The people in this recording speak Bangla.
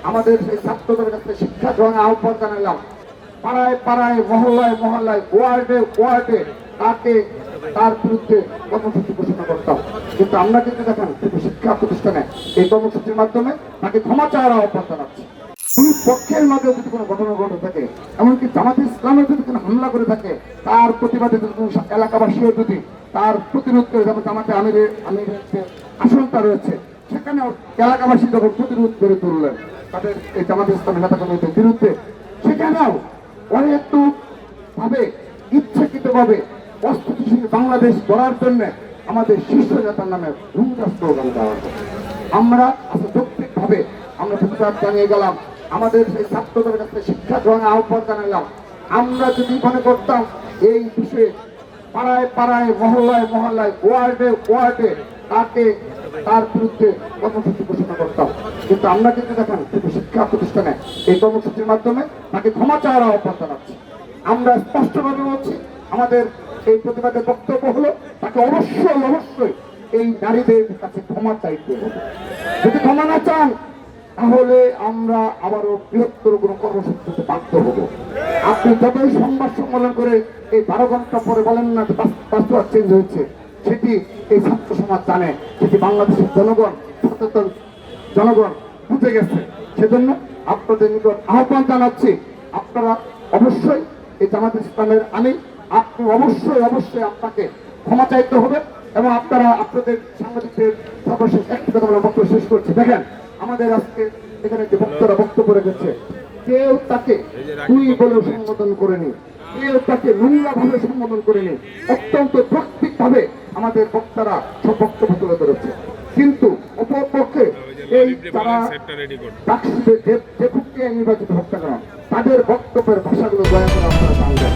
আমাদের সেই ছাত্রদের কাছে শিক্ষা গ্রহণের আহ্বান জানালাম। পাড়ায় পাড়ায়, মহল্লায় মহল্লায়, ওয়ার্ডে ওয়ার্ডে তাকে তার বিরুদ্ধে কর্মসূচি ঘোষণা করতাম। কিন্তু আমরা কিন্তু দেখেন কিন্তু শিক্ষা প্রতিষ্ঠানে এই কর্মসূচির মাধ্যমে তাকে ক্ষমা চাওয়ার আহ্বান জানাচ্ছি। দুই পক্ষের মাঝে যদি কোনো ঘটনা ঘটে থাকে, এমনকি জামাতে ইসলামের যদি কোনো হামলা করে থাকে, তার প্রতিবাদে যদি কোনো এলাকাবাসীও যদি তার প্রতিরোধ করে, যেমন জামাতে আমিরের আসনটা রয়েছে, সেখানে এলাকাবাসী যখন প্রতিরোধ করে তুললেন তাদের এই জামাতে ইসলামের নেতা কর্মীদের বিরুদ্ধে, সেখানেও অহেতুক ভাবে ইচ্ছাকৃতভাবে অস্থিতিশীল বাংলাদেশ গড়ার জন্য আমাদের শীর্ষ নেতার নামে হুঙ্কার স্লোগান দেওয়া হয়। আমরা যৌক্তিকভাবে আমরা প্রতিবাদ জানিয়ে গেলাম, আমাদের সেই ছাত্রদের কাছে শিক্ষা গ্রহণের আহ্বান জানালাম। আমরা যদি মনে করতাম এই বিষয়ে পাড়ায় পাড়ায়, মহল্লায় মহল্লায়, ওয়ার্ডে ওয়ার্ডে তাকে তার বিরুদ্ধে কর্মসূচি ঘোষণা করতাম, কিন্তু আমরা কিন্তু দেখেন কিন্তু শিক্ষা প্রতিষ্ঠানে এই কর্মসূচির মাধ্যমে তাকে ক্ষমা চাওয়ার আহ্বান জানাচ্ছি। আমরা স্পষ্টভাবে বলছি, আমাদের এই প্রতিবাদের বক্তব্য হলো তাকে অবশ্যই অবশ্যই এই নারীদের কাছে ক্ষমা চাইতে হবে। যদি ক্ষমা না চান তাহলে আমরা আবারও বৃহত্তর কোনো কর্মসূচিতে বাধ্য হব। আপনি যতই সংবাদ সম্মেলন করে এই 12 ঘন্টা পরে বলেন না পাসওয়ার্ড চেঞ্জ হয়েছে, সেটি এই ছাত্র সমাজ জানে, সেটি বাংলাদেশের জনগণ, সচেতন জনগণ বুঝে গেছে। সেজন্য আপনাদের নিকট আহ্বান জানাচ্ছি, আপনারা অবশ্যই এই জামাতে ইসলামের আপনি অবশ্যই অবশ্যই আপনাকে ক্ষমা চাইতে হবে। এবং আপনারা আপনাদের সাংবাদিকদের সর্বশেষ একটি কথা বলে বক্তব্য শেষ করছি। দেখেন, আমাদের আজকে এখানে যে বক্তারা বক্তব্য রেখেছে, কেউ তাকে তুই বলেও সম্বোধন করেনি, কেউ তাকে নোংরা ভাবে সম্বোধন করেনি, অত্যন্ত প্রাকৃতিক ভাবে আমাদের বক্তারা সব বক্তব্য তুলে ধরেছে। কিন্তু অপরপক্ষে এই তারা যে প্রক্রিয়ায় নির্বাচিত হোক না কেন, তাদের বক্তব্যের ভাষাগুলো দয়া করে আপনারা জানবেন।